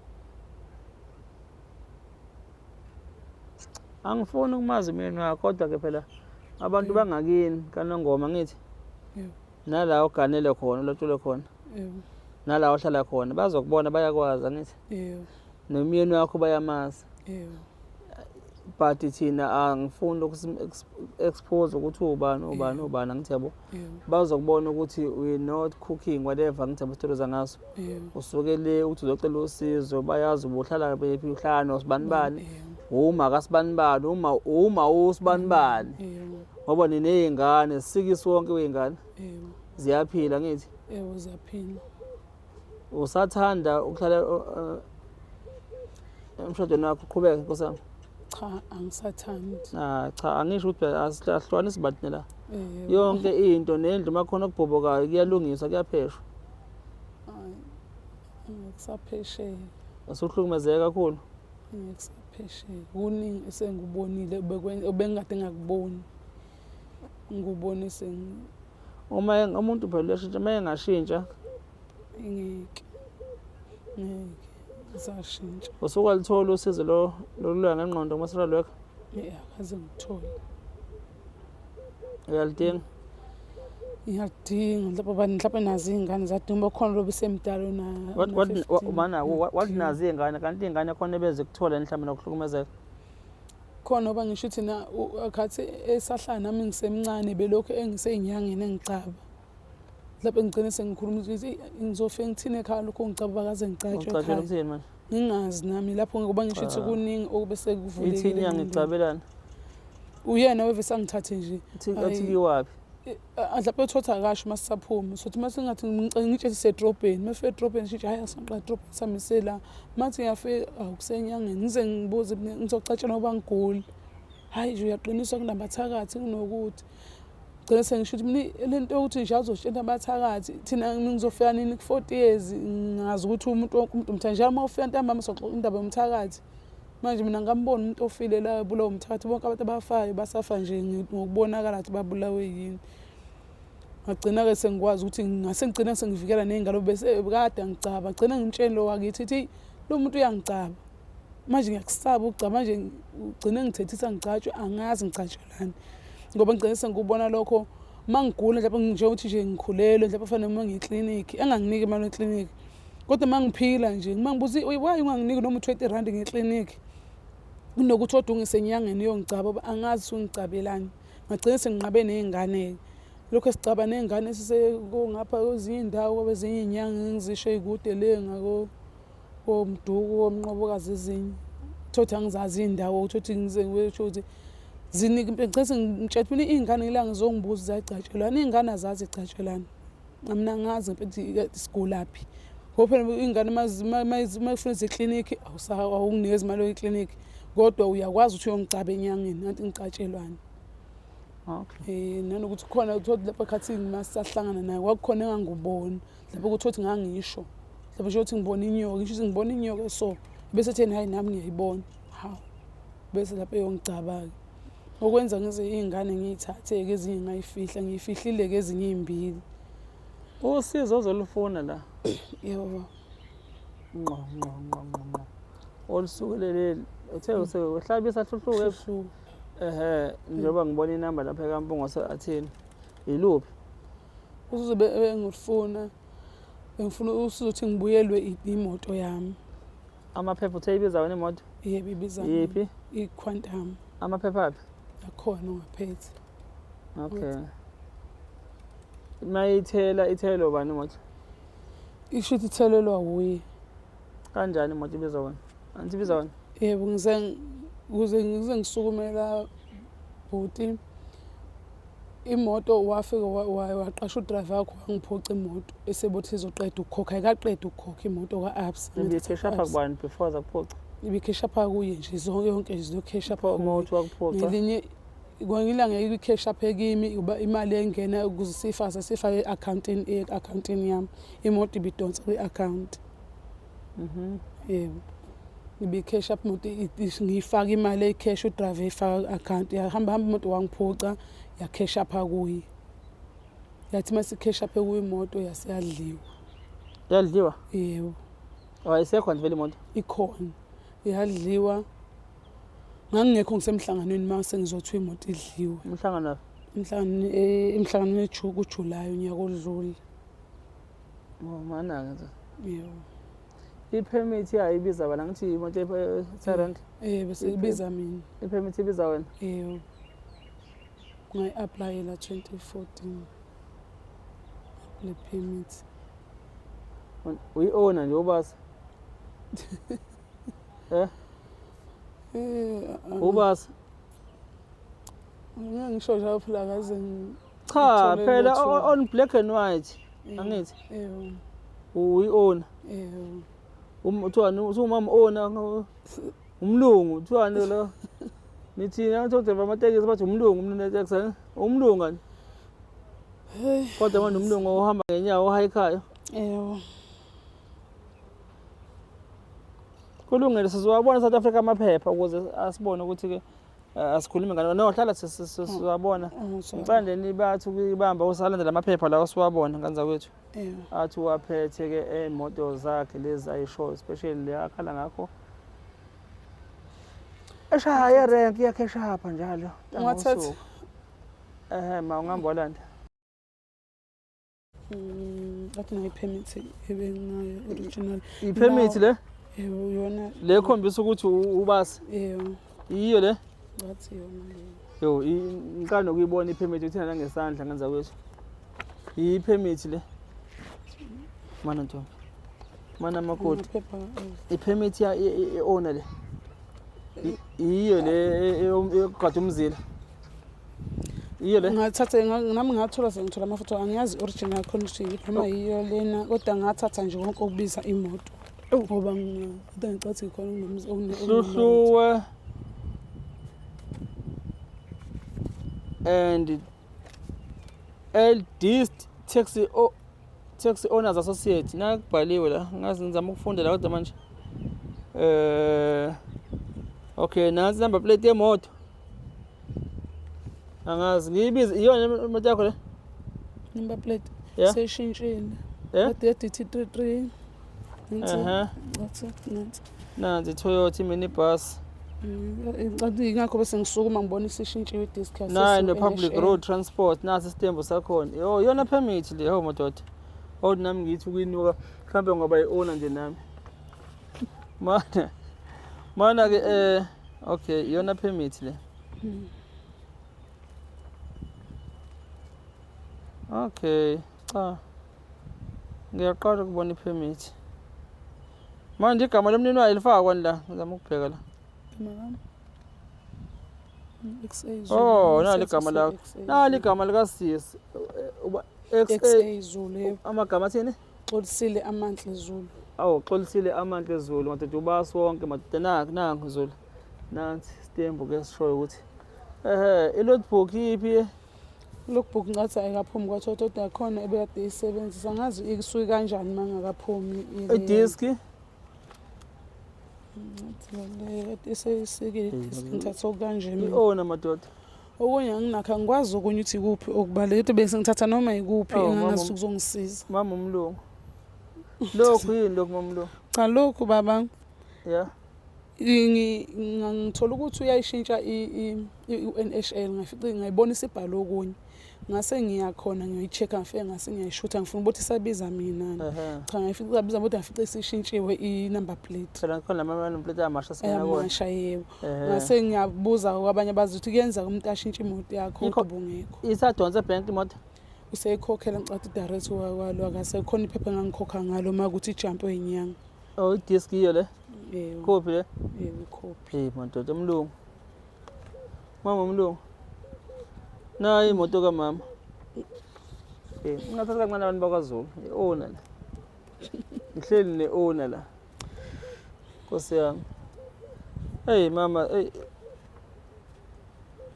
Angifuni ukumazi mina kodwa ke phela abantu bangakini kaNongoma ngithi. Nala oganele khona lotshole khona. Nala ohlala khona bazokubona bayakwazi ngithi. Nomyeni wakho bayamazi. But thina angifuni uku-expose ukuthi ubani ngithi yabo. Bazokubona ukuthi we not cooking whatever ngithi abasithokoza ngaso. Usuke le uthi uzocela usizo bayazi ubuhlala bephi uhlala nosibani uma kasibanibani uma usibanibani. Ngoba ninezingane sikisi wonke weingane. Ziyaphila ngithi. Ziyaphila. Usathanda ukuhlala emshadweni wakho uqhubeke nkosana? Cha angisathandi. Cha angisho ukuthi asihlwane isibathine la. Yonke into nendlu makhona okubhobokayo kuyalungiswa kuyapheshwa. Hayi. Ngisaphesheya. Usuhlukumezeka kakhulu. Ngisaphesheya. Kuningi esengubonile bengikade ngakuboni. Ngubone uma umuntu phela uyashintsha uma engashintsha ngeke zashintsha. Usukwalithola usizo lokulwa ngengqondo kumasipala lokho? Akaze ngithole. Uyalidinga? Ngiyadinga mhlawumbe nazi iy'ngane zadinga khona lobe semdalo na wathi nazi iy'ngane kanti iy'ngane khona ebeze kuthola mhlawumbe nokuhlukumezeka. Khona oba ngisho ukuthi akhathi esahlala nami ngisemncane belokhu engisey'nyangeni engicaba. Lapho ngigcine sengikhuluma ukuthi ngizofika ngithini ekhaya lokho ngicaba bakaze ngicatshwe ekhaya. Ngingazi nami lapho ngoba ngisho ukuthi kuningi okubese kuvulekile. Ithini yangicabelana? Uyena wevese angithathe nje. Athi kiwaphi? Lapho uthotha akasho masisaphuma sothi mase ngathi ngitshela sisedrobheni mase edrobheni shithi hayi asanqala edrobheni samisela mathi ngiyafika akusenyangeni ngize ngibuze ngizocatshana ngoba ngiguli hayi nje uyaqinisa kunabathakathi kunokuthi gcina sengisho ukuthi mina lento yokuthi nje azotshela abathakathi thina ngizofika nini ku40 years ngazi ukuthi umuntu wonke umuntu mthanje uma ufika ntambama soxoxa indaba yomthakathi manje mina ngambona umuntu ofile la ebulawa umthakathi bonke abantu abafayo basafa nje ngokubonakala ukuthi babulawe yini. Ngagcina ke sengikwazi ukuthi ngigcina sengivikela nezingalo bese kade ngicaba gcina ngimtshela lo wakithi ithi lo muntu uyangicaba manje ngiyakusaba ukugcaba manje ugcine ngithethisa ngicatshwe angazi ngicatshwelani ngoba ngigcine sengikubona lokho mangigula mhlawumbe njengokuthi nje ngikhulelwe mhlawumbe fanele uma ngiyekliniki enganginiki imali yekliniki kodwa mangiphila nje mangibuza why unganginiki noma u-20 ngekliniki kunokuthi odungise enyangeni yongicaba angazi ungicabelani ngagcina senginqabe nezingane lokho esicaba nezingane sisengapha kwezinye indawo kwezinye inyanga ngizisho ikude le ngako komduku womnqobokazi ezinye thothi angizazi indawo thothi ngizengisho ukuthi zinika ngicela ngitshela mina izingane ngilanga ngizongibuza zayicatshelana izingane azazi icatshelana mina ngazi impela isigulaphi ngoba phela izingane mayifuna ezekliniki awunginikeza imali yekliniki kodwa uyakwazi ukuthi uyongicaba enyangeni ngathi ngicatshelwana. Okay. Nanokuthi khona uthi lapha ekhathini masahlangana naye kwakukhona engangubona lapho ukuthi uthi ngangisho lapho nje uthi ngibona inyoka ngisho ukuthi ngibona inyoka so bese theni hayi nami ngiyayibona hawu bese lapho eyongicaba okwenza ngize izingane ngiyithathe ke ezinye ngayifihla ngiyifihlile ke ezinye izimbili usizo ozolufuna la yebo ngqo olusukelele uthe usehlabisa hluhluke njengoba ngibona inamba lapha ekampunga athini iluphi uzobe engifuna usuthi ngibuyelwe imoto yami amaphepha uthe ibiza wena imoto yebo ibiza yiphi iQuantum amaphepha aphi akhona ongaphethe okay mayithelo bani imoto isho ukuthi ithelelwa wuye kanjani imoto ibiza wena anti ibiza wena yebo ukuze ngisukumela bhuti imoto wafika waqasha udriver wakho wangiphoca imoto esebothi izoqeda ukukhokha ayikaqeda ukukhokha imoto ka-absa ibikhesha apha kubani before zakuphoca ibikhesha apha kuye nje zonke yonke zizokhesha apha imoto wakuphoca ngelinye kwangilanga ibikhesha apha kimi uba imali engena ukuze sifake e-accountini yami imoto ibidonsa kwi-account yebo ibikhesha apha imoto ngiyifaka imali ecash udriver efaka account yahamba imoto wangiphoca yakhesha apha kuye yathi masikhesha apha kuyimoto yasiyadliwa yadliwa yebo ayisekho nje vele imoto ikhona yadliwa ngangingekho ngisemhlanganweni mase ngizothiwa imoto idliwe umhlangano emhlanganweni kuJulayi unyaka odlule mana nje yebo i-permit yayibiza bala ngithi imoto e-rent bese ibiza mina i-permit ibiza wena yebo ngayi-applyela 2014 le permit uyi-owner nje ubasa ubasa ngisho njalo phela kaze cha phela on black and white angithi yebo uyi-owner yebo umama owner umlungu uthiwani lo nithina ngithodzeva amatekisi bathi umlungu umneteksi umlungu ngani kodwa manje umlungu ohamba ngenyawo ohayikhaya yebo kulungile sizowabona South Africa amaphepha ukuze asibone ukuthi ke asikhulime ngani nohlala sizabona ngicandeni bathi ukubamba usalandela amaphepha lawo siwabona nganza kwethu athi waphethe ke imoto zakhe lezi ayisho especially le akhala ngakho eshaya rank yakhesha apha njalo ungathatha ma ungambolanda athi nayi permit ebenayo original i-permit le yebo yona le khombisa ukuthi ubasi yebo iyo le ngathi yona le yo ngiqala nokuyibona i-permit uthina nangesandla ngenza kwethu i-permit le mana ntombi mana makoti i-permit ya owner le iyo le egada umzila iyo le ngathatha nami ngathola sengithola amafutha angiyazi original condition noma yiyo lena kodwa ngathatha nje konke okubiza imoto ngoba ngicathi khona Hluhluwe and LD Taxi Owners Associate nakubhaliwe la ngazi ngizama ukufundela kodwa manje okay nansi number plate yemoto angazi ngiyibiza iyona imoto yakho le number plate seshintshile yeah kodwa DT33 aha ngathi nansi i-Toyota i-minibus Ingakho bese ngisukuma ngibona isishintshiwe i-disc nayo ne-public road transport nasi isitembu sakhona yona permit le madoda nami ngithi ukuyinuka mhlawumbe ngoba i-owner nje nami mana-ke okay iyona permit le okay cha ngiyaqala ukubona i-permit manje igama lomnini wayo lifakwa la ngizama ukubheka la nali igama lakho nali igama likasisi XA Zulu amagama athini Xolisile Amantle Zulu Xolisile Amantle Zulu madoda ubasi wonke madoda nangu Zulu nansi sitembu ke sishoyo ukuthi i-logbook iphi logbook ngathi ayikaphumi kwathi kodwa khona ebekade isebenzisa ngazi ikusuke kanjani mangakaphumi idiski ngithatha okanje i-owner madoda okunye anginakho angikwazi okunye ukuthi ikuphi okubalulekile bese ngithatha noma ikuphi engangazi ukuzongisiza mama umlungu lokhu yini lokhu mama umlungu cha lokhu baba yeah ngithola ukuthi uyayishintsha i-NHL ngafica ngayibona isibhalo okunye ngase ngiyakhona ngiyoyi-check-a ngifike ngase ngiyayishutha ngifuna ukuthi isabiza mina cha ngafica isabiza kodwa ngafica isishintshiwe i-number plate phela khona nama-number plate amasha amasha yebo ngase ngiyabuza kwabanye bazi ukuthi kuyenzeka umuntu ashintshe imoto yakho kodwa bungekho isadonse ebhenki imoto useyikhokhela ngicathi idirect wakwalo akasekhona iphepha engangikhokha ngalo uma kuthi ijampe oyinyanga idisk iyo le yebo copy le yebo copy madoda umlungu mama umlungu nayi imoto kamama ngingathatha kancane abantu bakwaZulu i-owner la ngihleli ne-owner la Nkosi yami mama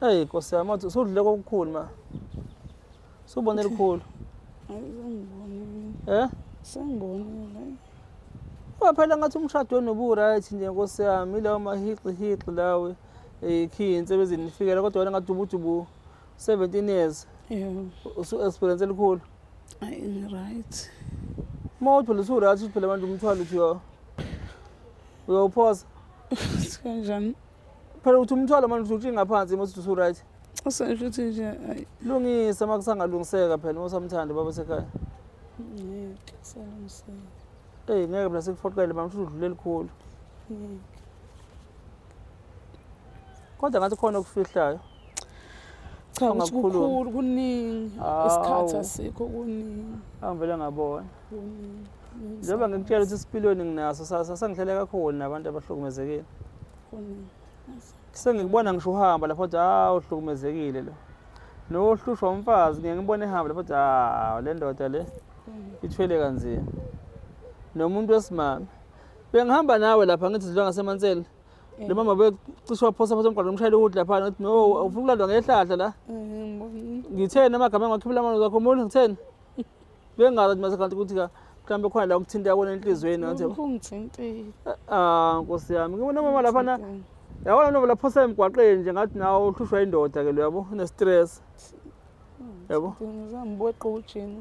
Nkosi yami athi usudlule kokukhulu ma subone likhulu sengibonile phela ngathi umshado wenobu-right nje Nkosi yami ilawo mahiqi lawe ikhinsi ebezini nifikela kodwa wena ngathi ubuthi 17 years usu-experience elikhulu right uma uthi phela usu-right uthi phela manje umthwalo uthi uyawuphosa kanjani phela uthi umthwalo manje uthi ngaphansi uma uthi usu-right asesho ukuthi nje lungisa uma kusangalungiseka phela uma usamthanda baba sekhaya ngeke salungiseka ngeke phela sekufoqele manje uthi udlule elikhulu kodwa ngathi khona okufihlayo cha ukuthi kukhulu kuningi isikhathi asikho kuningi angivele ngabona njengoba ngikutshela ukuthi isipilweni nginaso sasengihlele kakhulu nabantu abahlukumezekile sengikubona ngisho uhamba lapho ukuthi uhlukumezekile lo nohlushwa umfazi ngeke ngibone ehamba lapho ukuthi le ndoda le ithwele kanzima nomuntu wesimami bengihamba nawe lapha ngithi sidlula ngaseManseli le mama becishe waphosa emgwaqweni umshayeli ukuthi lapha ngathi no ufuna ukulandwa ngehlahla la ngitheni amagama engakhiphela amano zakho umuntu ngitheni bengazi mase kanti ukuthi mhlawumbe khona la ukuthinta yabona enhlizweni ngathi ungithintile Nkosi yami ngibona mama lapha yabona noma laphosa emgwaqweni nje ngathi nawo uhlushwa indoda ke lo yabo une-stress yabo ngizambweqa ujeni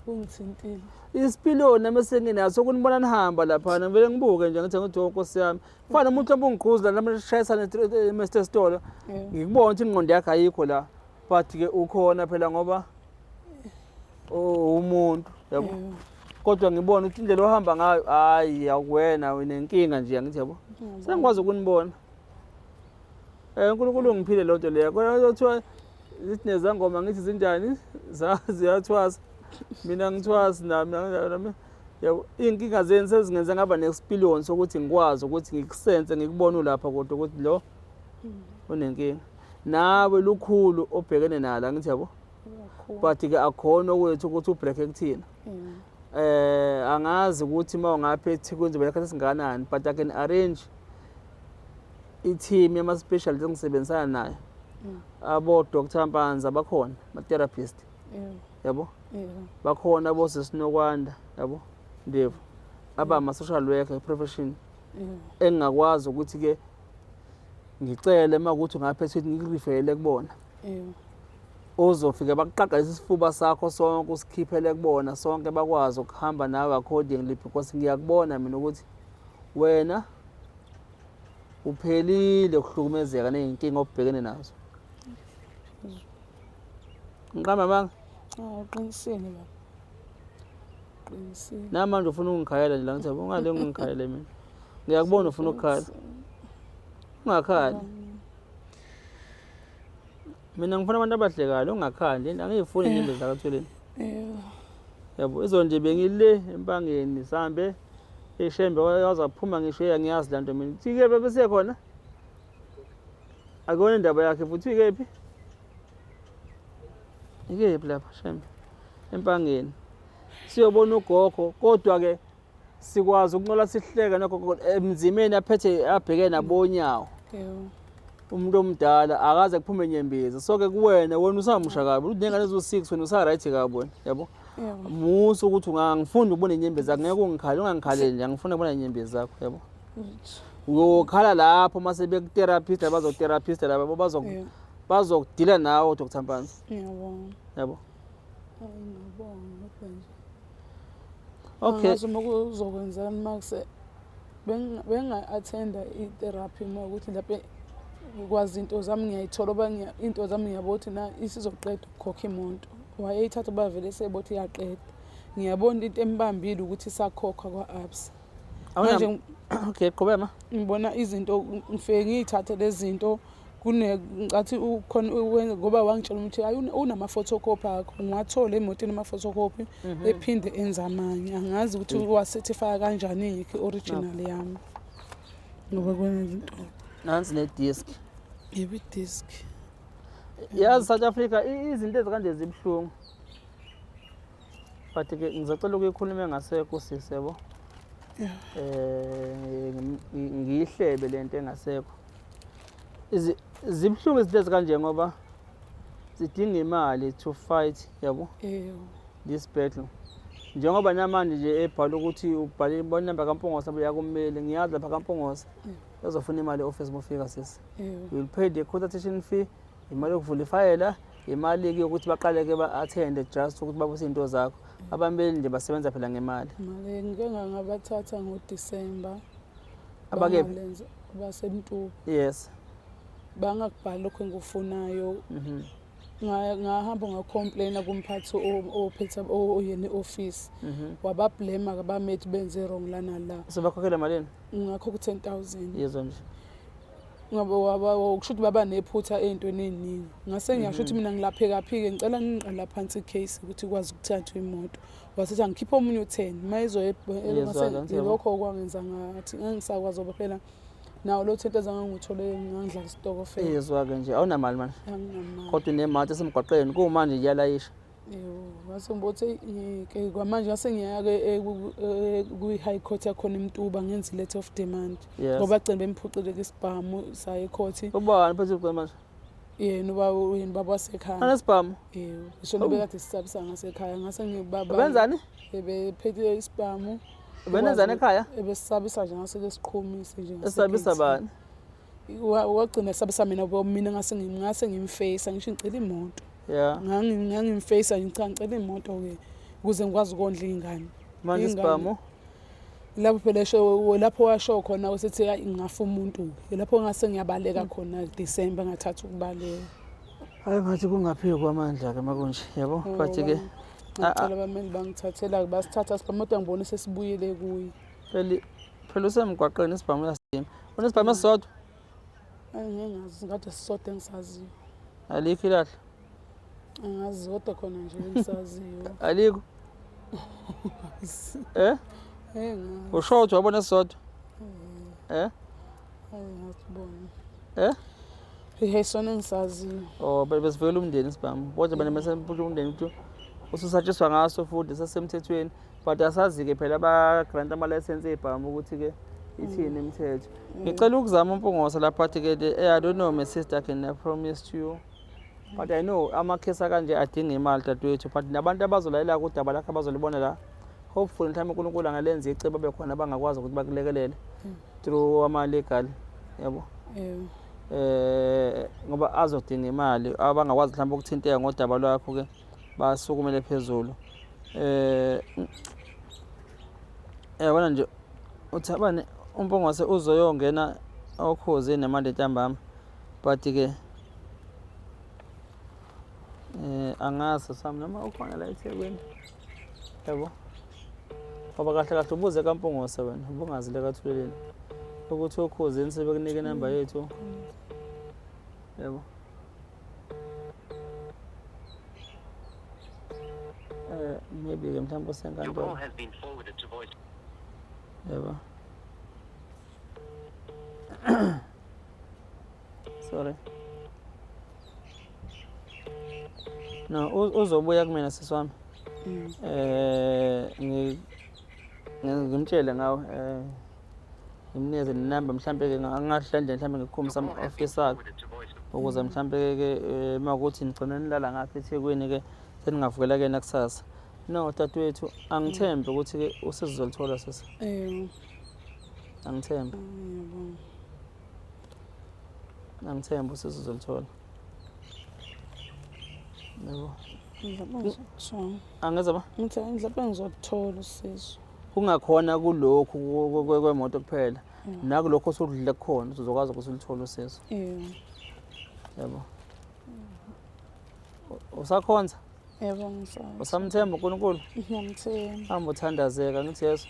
ungithintile isipiloni nami esenginaso kunibona nihamba laphana ngivele ngibuke nje ngithi Nkosi yami kufana umuntu obungigquzula nami shayisana e-Master Store ngikubona ukuthi ingqondo yakhe ayikho la but-ke ukhona phela ngoba umuntu yabo kodwa ngibona ukuthi indlela ohamba ngayo hayi akuwena unenkinga nje ngithi yabo sengikwazi ukunibona uNkulunkulu ungiphile lo nto leyo kodwa kuthiwa zithi nezangoma ngithi zinjani ziyathwasa mina ngithwasi nami yabo inkinga zeni sezingenza ngaba nesipiloni sokuthi ngikwazi ukuthi ngikusense ngikubone ulapha kodwa ukuthi lo unenkinga nawe lukhulu obhekene nala ngithi yabo but-ke akhona okwethu ukuthi ubreak kuthina angazi ukuthi uma ungaphe eThekwini zoba nekhathi esingakanani but I can arrange i-team yama-specialist engisebenzisana nayo abo-Dr. Mpanza bakhona ama-therapist yabo bakhona boSinokwanda yabo Ndevu abama-social worker profession engingakwazi ukuthi-ke ngicele uma ukuthi ungaphethe ngikuriferele kubona ozofika bakuqaqalisa isifuba sakho sonke usikhiphele kubona sonke bakwazi ukuhamba nawe accordingly because ngiyakubona mina ukuthi wena uphelile ukuhlukumezeka ney'nkinga obhekene nazo. Ngiqamba manga? Uqinisile baba. Uqinisile. Namanje ufuna ungikhayela nje la ngithi yabo ungale ungikhayele mina. Ngiyakubona ufuna ukukhala. Ungakhali. Mina ngifuna abantu abahlekayo ungakhali. Angiyifuni inyimbe zakaThuleni. Yabo izonje bengile empangeni sihambe eShembe wazaphuma ngisho ngiyazi la nto mina. Thike bese khona. Akona indaba yakhe futhi ikephi? Ikephi lapha Shembe? Empangeni. Siyobona ugogo kodwa ke sikwazi ukunqola sihleka nogogo emzimeni aphethe abheke nabonyawo. Umuntu omdala akaze kuphume enyembezi. So ke kuwena usamusha kabi. Udengane ezo6 wena usaright kabi yabo. Musu ukuthi ngifunda ubone inyembezi zakho ngeke ungikhale ungangikhaleli nje ngifuna ubona inyembezi zakho yabo. Uyokhala lapho mase bekutherapist abazotherapist laba bazokudila nawe Dr. Mpanza. Yabo. Okay. Ngazi ukuzokwenza makuse benga-attenda i-therapy uma ukuthi lapha ukwazi into zami ngiyayithola oba into zami ngiyabothi na isizoqeda ukukhokha imoto. Wayeyithatha bavele sebothi iyaqeda. Ngiyabona into embambile ukuthi isakhokha kwa-ABSA. Manje okay qhubeka. Ngibona izinto ngifike ngiyithathe lezi zinto ngathi ukhona ngoba wangitshela ukuthi unama photocopy akho ngiwathola emotini ama photocopy ephinde enza amanye. Angazi ukuthi wa-certify kanjani i-original yami. Ngoba kwenza izinto nansi ne-disk. Yebo i-disk. Yazi South Africa izinto ezikanje zibhlungu. But ke ngizacela ukuyikhuluma engasekho sisi yabo. Ngiyihlebe lento engasekho. Zibhlungu izinto ezikanje ngoba zidinga imali to fight yabo. This battle. Njengoba namanje nje ebhala ukuthi ubhale ibona number kaMpungose yakumele ngiyazi lapha kaMpungose. Uzofuna imali office mofika sisi. You will pay the consultation fee, imali yokuvula ifayela, imali yokuthi baqale ke ba-attend just ukuthi babuse into zakho. Abameli nje basebenza phela ngemali. Mali ngike ngabathatha ngoDisemba. Abakephi? Basemntu. Yes. Bangakubhala lokho engikufunayo. Ngahamba ngacomplaina kumphathi ophethe oyena office. Wabablema abamethi benze wrong lana la. Sebakhokhela malini? Ngakho ku10,000. Yezwa nje. Ngoba ukushuthi baba nephutha ezintweni eziningi. Ngase ngiyasho ukuthi mina ngilapheka phike ngicela ngiqala phansi icase ukuthi ikwazi ukuthatha imoto. Wasithi angikhipha omunye u10 mayizoyebheka lokho okwangenza ngathi ngisakwazi oba phela nawo lo 10,000 ngangithole ngangidla isitoko fela. Yezwa ke nje awunamali manje. Anginamali. Kodwa unemali esemgwaqeni kumanje iyalayisha. Yebo, ngase ngibothi ke kwamanje ngase ngiya ke kwi-high court yakhona eMtuba ngenza letter of demand. Ngoba agcina bemphucile isibhamu saye court. Ubani phethe ucela manje? Yena baba wasekhaya. Anesibhamu? Yebo, ngisho nobekade sisabisa ngasekhaya ngase ngibaba. Benzani? Bephethe isibhamu. Benenzani ekhaya? Ebesisabisa nje ngase siqhumisa nje. Esabisa bani? Wagcina esabisa mina ngase ngimface ngisho ngicela imoto. Yeah. Ngangimface ngicela imoto ke ukuze ngikwazi ukondla izingane. Manje isibhamu? Lapho phela lapho washo khona usethi ngafa umuntu. Lapho ngase ngiyabaleka khona December ngathatha ukubaleka. Hayi ngathi kungaphiki kwamandla ke makunje yabo bathi ke ngicela abameli bangithathela basithatha sibhamoto ngibona sesibuyele kuyi. Phela usemgwaqeni isibhamu yasidima. Unesibhamu esisodwa? Ngingazi ngade sisodwa engisaziyo. Alikho ilahla? Angazi kodwa khona nje engisaziyo. Alikho? Ushodwa wabona esisodwa? Ngasibona. Ihesona engisaziyo. Oh besivela umndeni isibhamu. Kodwa bana mesemphuthuma umndeni ukuthi ususatshiswa ngaso futhi sasemthethweni. But asazi ke phela ba grant ama license ebhamu ukuthi ke ithini imithetho. Ngicela ukuzama uMpungose lapha athi ke I don't know my sister can I promise you. But I know amakhesi kanje adinga imali dadwethu but nabantu abazolayela kudaba lakhe abazolibona la. Hopefully mhlawumbe uNkulunkulu angalenza icebo bekhona abangakwazi ukuthi bakulekelele through ama legal yabo. Ngoba azodinga imali abangakwazi mhlawumbe ukuthinteka ngodaba lwakho ke basukumele phezulu. Yabona nje uthi abane umpongose uzoyongena okhuzini nemande ntambama but-ke angazi sami noma ukhona la eThekwini yabo ngoba kahle kahle ubuze kampongose wena ubungazi lekathuleleni ukuthi okhuzini sebekunika inamba yethu yabo maybe-ke mhlawumbe usenkantolo yabo sorry no uzobuya kumina sisi wami ngimtshele ngawe ngimnikeze nenamba mhlampe-ke angahlandle mhlampe ngikukhombisa ama-ofisi akhe ukuze mhlampe-ke uma kuthi nigcine nilala ngapha eThekwini-ke seningavukela kuyena kusasa no dadewethu angithembe ukuthi-ke usizo uzolithola sisi angithembe angithembe usizo uzolithola yabo angeza ba mhlawumbe ngizothola usizo kungakhona kulokhu kwemoto kuphela nakulokho osudlule kukhona uzokwazi ukuthi ulithole usizo yabo usakhonza yebo ngisazi usamthemba uNkulunkulu ngiyamthemba hamba uthandazeka ngithi yeso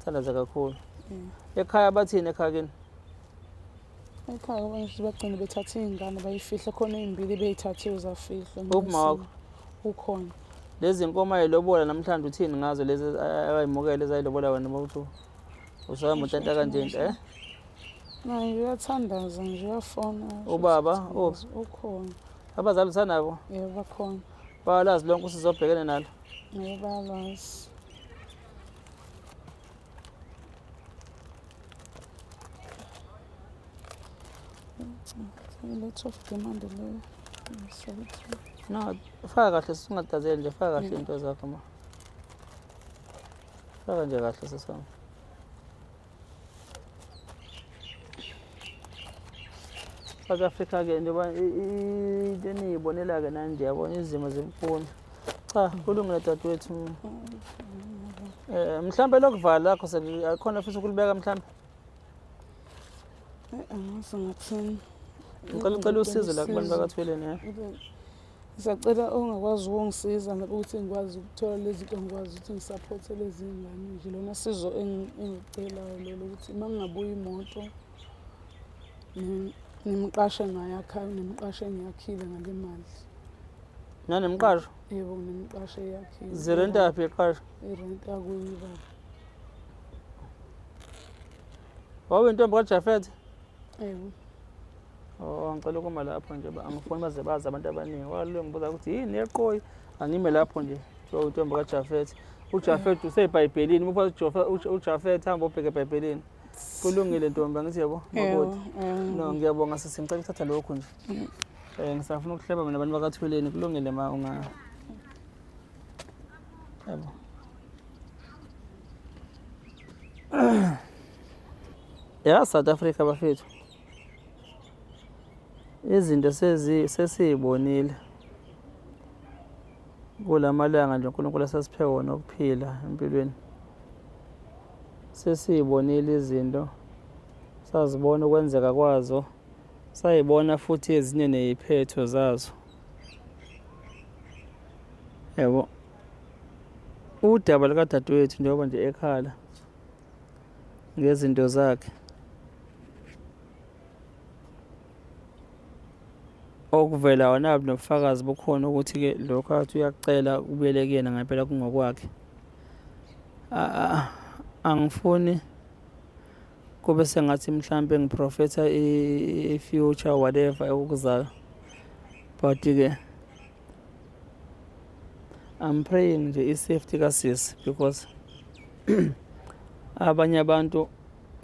thandazeka kakhulu ekhaya bathini ekhaya kini ekhaya abantu bagcina bethatha iy'ngane bayifihla khona ey'mbili bey'thathiwe zafihlwa uphi wakho ukhona lezi nkomo ayilobola namhlanje uthini ngazo lezi ayimukele ezayilobola wena ukuthi usahamba utanta kanje nje naye uyathandaza nje uyafona ubaba ukhona abazali usanabo yebo bakhona bayalazi lonke usizobhekene nalo yebo bayalazi let's off demand leyo no faka kahle singadazeli nje faka kahle into zakho ma faka nje kahle sesami South Africa-ke njengoba into eniyibonela-ke nanje yabona izimo zemfundo cha kulungile dadewethu mhlambe lokuvala lakho akukhona futhi ukulibeka mhlambe angazi ngathini ngicela usizo la kubantu bakathweleni ngisacela ongakwazi ukungisiza ngabe ukuthi ngikwazi ukuthola lezi zinto ngikwazi ukuthi ngisapothe lezi ngane nje lona sizo engicelayo lelo ukuthi uma ngingabuya imoto nimqashe ngayakha nimqashe ngiyakhile ngale mali nanemqasho yebo nimqashe yakhile zirenta yaphi iqasho irent yakuyi baba wawe intombi kaJafet yebo ngicela ukuma lapho nje angifuni baze bazi abantu abaningi walelo ngibuza ukuthi yini eqoyi angime lapho nje so intombi kaJafet uJafet usebhayibhelini uma uJafet hamba ubheke eBhayibhelini kulungile ntombi angithi yabo makoti no ngiyabonga sisi ngicela ukuthatha lokho nje ngisafuna ukuhleba mina abantu bakathweleni kulungile ma unga yabo ya South Africa bafethu izinto sesizibonile kulamalanga nje uNkulunkulu asasiphe wona ukuphila empilweni sesizibonile izinto sazibona ukwenzeka kwazo sayibona futhi ezinye neziphetho zazo yabo udaba likadadewethu njengoba nje ekhala ngezinto zakhe okuvela wona nobufakazi bukhona ukuthi-ke lokho athi uyakucela kubuyele kuyena ngempela kungokwakhe angifuni kube sengathi mhlambe ngiprofetha i-future whatever okuzayo but-ke I'm praying nje i-safety kasisi because abanye abantu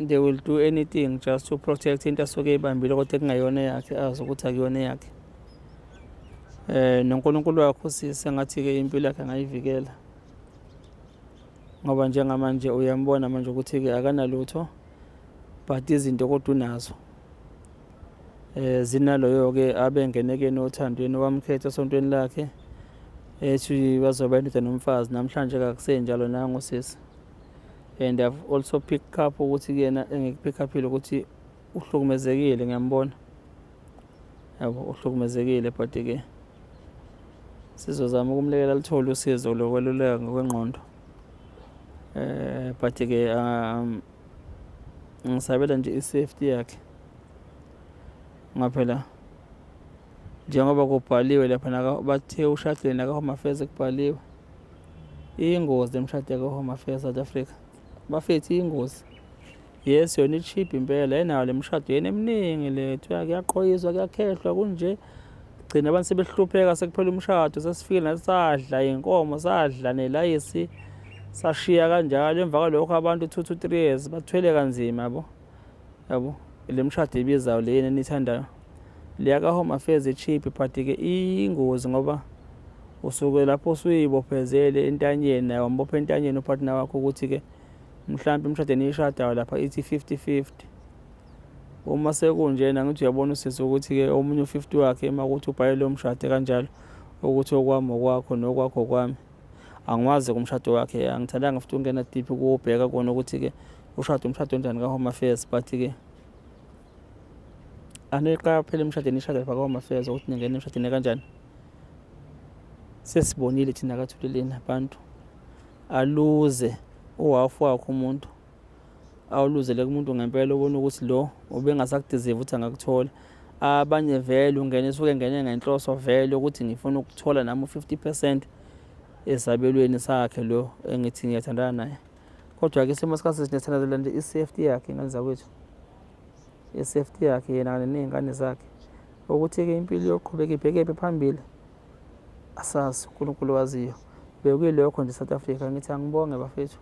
they will do anything just to protect into asuke eyibambile kodwa kungayona yakhe azi ukuthi akuyona yakhe noNkulunkulu wakho sisi ngathi-ke impilo yakhe angayivikela ngoba njengamanje uyambona manje ukuthi-ke akanalutho but izinto kodwa unazo zinaloyo-ke abengeneke nothandweni wamkhetha esontweni lakhe ethi bazoba indoda nomfazi namhlanje kakusenjalo nangu sisi and I've also picked up ukuthi kuyena engikupick upile ukuthi uhlukumezekile, ngiyambona yabo uhlukumezekile, but ke sizozama ukumlekela lithole usizo lokweluleka ngokwengqondo. But ke ngisabela nje i-safety yakhe ngaphela njengoba kubhaliwe lapha bathe ushadweni ka-Home Affairs kubhaliwe iyingozi emshado ka-Home Affairs South Africa. Bafethu iyingozi. Yes, yona i-cheap impela enayo le mshado yena eminingi lethu kuyaqhoyiswa kuyakhehlwa kunje gcina abantu sebehlupheka sekuphela umshado sesifikile nasadla inkomo sadla nelayisi sashiya kanjalo emva kwalokho abantu 2 to 3 years bathwele kanzima yabo le mshado ibizayo lena nithandayo le ka-Home Affairs cheap but ke iyingozi ngoba usuke lapho usuyibophezele entanyeni nayo wambopha entanyeni upartner wakho ukuthi ke mhlawumbe imshadweni ishadayo lapha ithi 50-50. Uma sekunjena ngithi uyabona usisi ukuthi ke omunye u50 wakhe emakuthi ubhayele umshado kanjalo ukuthi okwami okwakho nokwakho kwami. Angwazi kumshado wakhe, angithandanga futhi ungena deep ukubheka kona ukuthi ke umshado onjani ka-Home Affairs, but ke aneqaphela emshadweni ishada lapha ka-Home Affairs ukuthi ningena emshadweni kanjani. Sesibonile thina kaThuleleni abantu aluze uwafu wakho umuntu awuluzele kumuntu ngempela ubona ukuthi lo ubengasakudeserve ukuthi angakuthola. Abanye vele ungena esuke ngene ngenhloso vele ukuthi ngifuna ukuthola nami u50% esabelweni sakhe lo engithi ngiyathandana naye. Kodwa ke isimo sikhathi sinethandazela nje i-safety yakhe ngaliza kwethu, i-safety yakhe yena nezingane zakhe ukuthi ke impilo yoqhubeka ibheke phambili asazi uNkulunkulu waziyo. Bekuyilokho nje South Africa ngithi angibonge bafethu.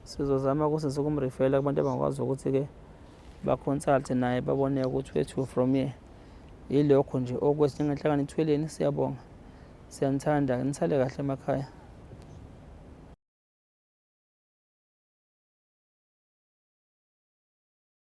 Sizozama ukuthi sizokumrefela kubantu abangakwazi ukuthi ke ba-consult naye babone ukuthi wethu from here. Yilokho nje okwesinye ngenhlangano ithweleni. Siyabonga, siyanithanda, nisale kahle emakhaya.